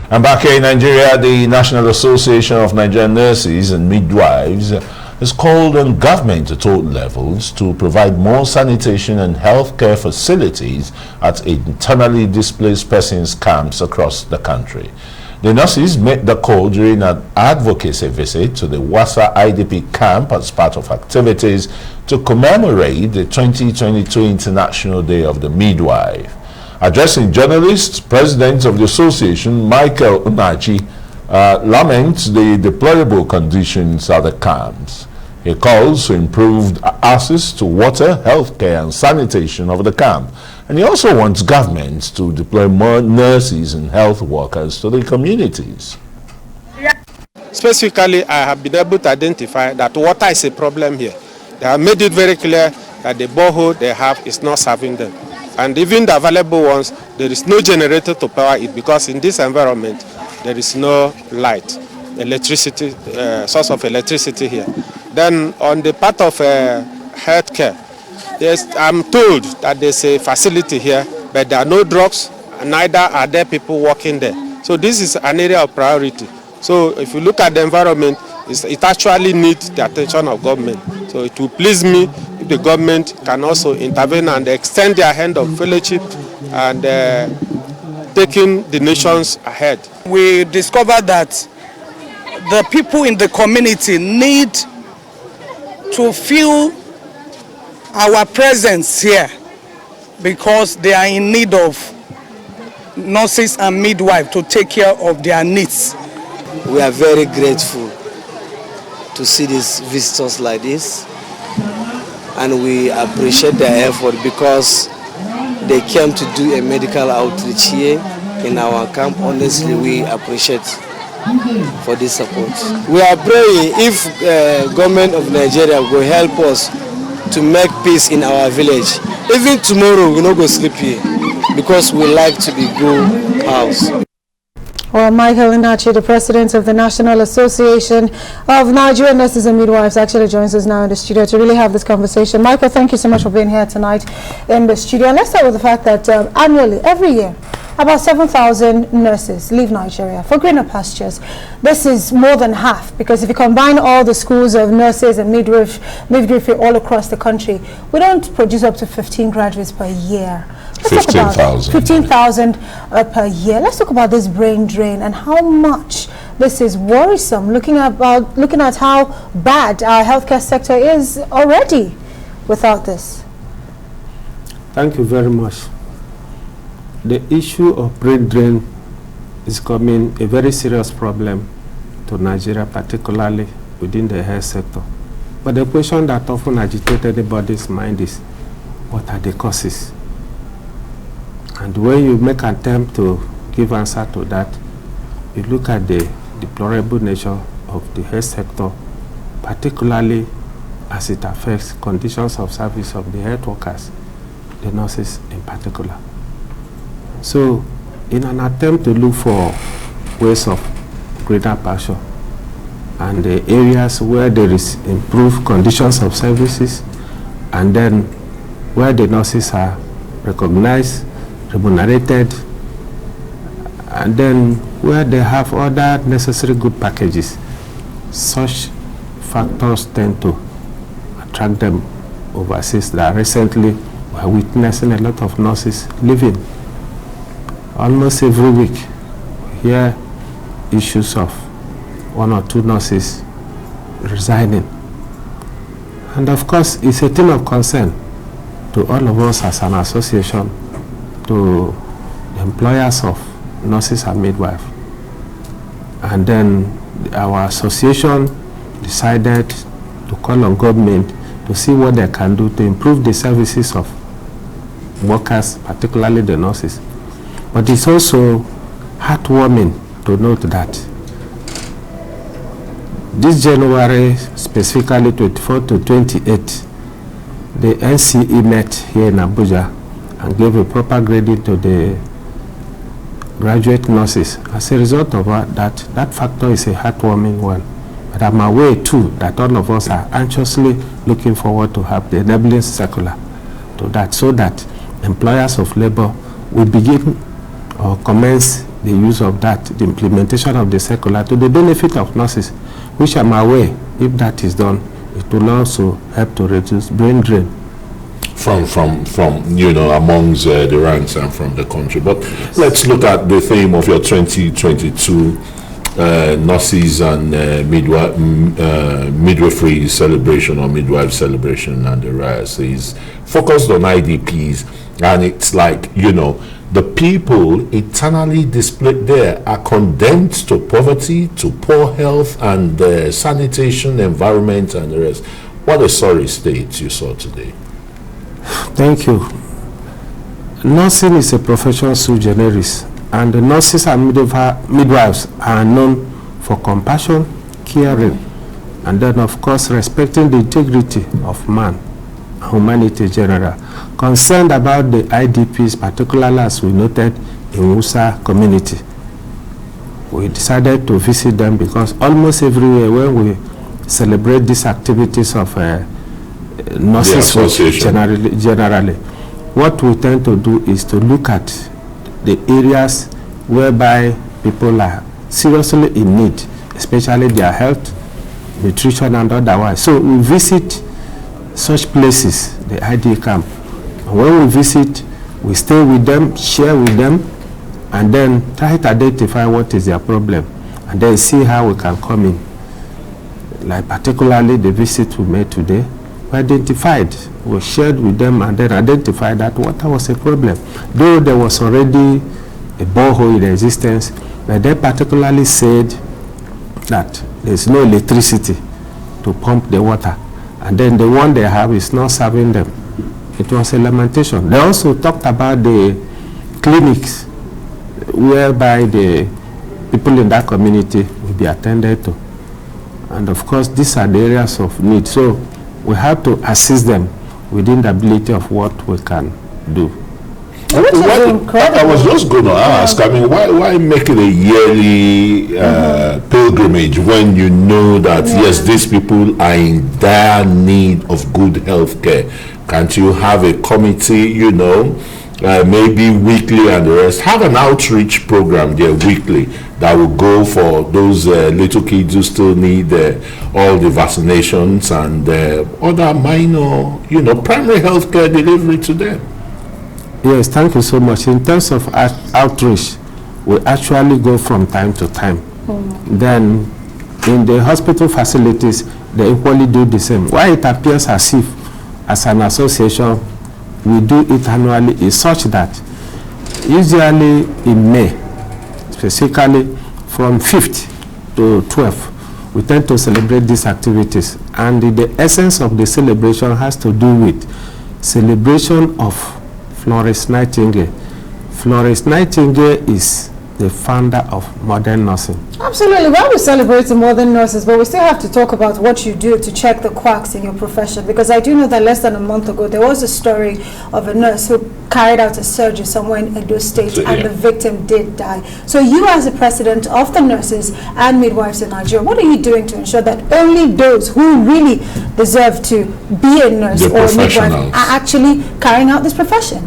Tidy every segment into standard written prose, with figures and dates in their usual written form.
And back here in Nigeria, the National Association of Nigerian Nurses and Midwives has called on government at all levels to provide more sanitation and healthcare facilities at internally displaced persons camps across the country. The nurses made the call during an advocacy visit to the Wasa IDP camp as part of activities to commemorate the 2022 International Day of the Midwife. Addressing journalists, President of the Association, Nnachi, laments the deplorable conditions at the camps. He calls for improved access to water, healthcare and sanitation of the camp. And he also wants governments to deploy more nurses and health workers to the communities. Specifically, I have been able to identify that water is a problem here. They have made it very clear that the borehole they have is not serving them. And even the available ones, there is no generator to power it because in this environment, there is no light, electricity, source of electricity here. Then on the part of healthcare, I'm told that there's a facility here, but there are no drugs, and neither are there people working there. So this is an area of priority. So if you look at the environment, it actually needs the attention of government. So it will please me if the government can also intervene and extend their hand of fellowship and taking the nations ahead. We discovered that the people in the community need to feel our presence here because they are in need of nurses and midwives to take care of their needs. We are very grateful to see these visitors like this, and we appreciate their effort because they came to do a medical outreach here in our camp. Honestly, we appreciate for this support. We are praying if government of Nigeria will help us to make peace in our village. Even tomorrow we not go sleep here because we like to be good house. Well, Michael Nnachi, the president of the National Association of Nigerian Nurses and Midwives, actually joins us now in the studio to really have this conversation. Michael, thank you so much for being here tonight in the studio. And let's start with the fact that annually, every year, about 7,000 nurses leave Nigeria for greener pastures. This is more than half, because if you combine all the schools of nurses and midwifery all across the country, we don't produce up to 15 graduates per year. 15,000. 15,000 per year. Let's talk about this brain drain and how much this is worrisome, looking at how bad our healthcare sector is already without this. Thank you very much. The issue of brain drain is becoming a very serious problem to Nigeria, particularly within the health sector. But the question that often agitates anybody's mind is, what are the causes? And when you make an attempt to give answer to that, you look at the deplorable nature of the health sector, particularly as it affects conditions of service of the health workers, the nurses in particular. So, in an attempt to look for ways of greater pasture and the areas where there is improved conditions of services, and then where the nurses are recognized, remunerated, and then where they have other necessary good packages, such factors tend to attract them overseas. That recently we are witnessing a lot of nurses leaving. Almost every week we hear issues of one or two nurses resigning. And of course, it's a theme of concern to all of us as an association, to employers of nurses and midwives. And then our association decided to call on government to see what they can do to improve the services of workers, particularly the nurses. But it's also heartwarming to note that this January, specifically 24 to 28, the NCE met here in Abuja and gave a proper grading to the graduate nurses. As a result of that factor is a heartwarming one. But I'm aware too that all of us are anxiously looking forward to have the enabling circular to that, so that employers of labor will begin or commence the use of that, the implementation of the circular to the benefit of nurses, which I'm aware, if that is done, it will also help to reduce brain drain. From amongst the ranks and from the country. But let's look at the theme of your 2022 nurses and midwifery celebration or midwife celebration and the rest is focused on IDPs, and it's like, the people eternally displayed there are condemned to poverty, to poor health and sanitation, environment and the rest. What a sorry state you saw today. Thank you. Nursing is a profession sui generis, and the nurses and midwives are known for compassion, caring, and then of course respecting the integrity of man, humanity in general. Concerned about the IDPs, particularly as we noted in Musa community, we decided to visit them because almost everywhere when we celebrate these activities of nurses generally, what we tend to do is to look at the areas whereby people are seriously in need, especially their health, nutrition and otherwise. So we visit such places, the ID camp. And when we visit, we stay with them, share with them, and then try to identify what is their problem, and then see how we can come in. Like particularly the visit we made today, we identified, we shared with them and then identified that water was a problem. Though there was already a borehole in existence, but they particularly said that there's no electricity to pump the water, and then the one they have is not serving them. It was a lamentation. They also talked about the clinics whereby the people in that community will be attended to. And of course, these are the areas of need. So we have to assist them within the ability of what we can do. I was just going to ask, I mean, why make it a yearly pilgrimage when you know that, yes, these people are in dire need of good health care? Can't you have a committee, maybe weekly and the rest? Have an outreach program there weekly that will go for those little kids who still need all the vaccinations and other minor, primary health care delivery to them. Yes, thank you so much. In terms of outreach, we actually go from time to time. Then in the hospital facilities, they equally do the same. Why it appears as if, as an association, we do it annually is such that usually in May, specifically from 5th to 12th, we tend to celebrate these activities. And the essence of the celebration has to do with celebration of Florence Nightingale. Florence Nightingale is the founder of modern nursing. Absolutely. Well, we celebrate the modern nurses, but we still have to talk about what you do to check the quacks in your profession, because I do know that less than a month ago there was a story of a nurse who carried out a surgery somewhere in Edo State, and the victim did die. So you, as the president of the nurses and midwives in Nigeria, what are you doing to ensure that only those who really deserve to be a nurse or a midwife are actually carrying out this profession?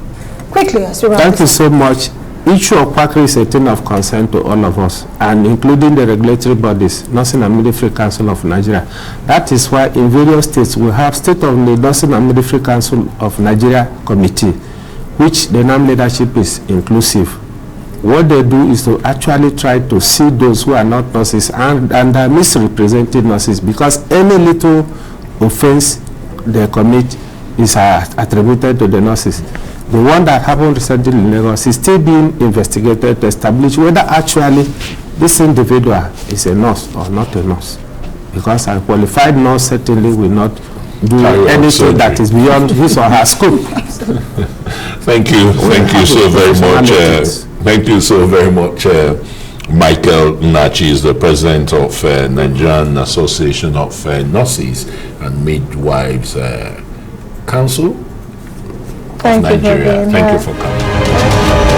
Quickly, as we Thank you so much. Issue of quackery is a thing of concern to all of us, and including the regulatory bodies, Nursing and Midwifery Council of Nigeria. That is why in various states we have State of the Nursing and Midwifery Council of Nigeria Committee, which the NAM leadership is inclusive. What they do is to actually try to see those who are not nurses and are misrepresented nurses, because any little offense they commit is attributed to the nurses. The one that happened recently in Lagos is still being investigated to establish whether actually this individual is a nurse or not a nurse. Because a qualified nurse certainly will not do anything that is beyond his or her scope. Thank you so very much. Thank you so very much. Michael Nnachi is the president of Nigerian Association of Nurses and Midwives Council. Thank you Nigeria. Thank you for coming.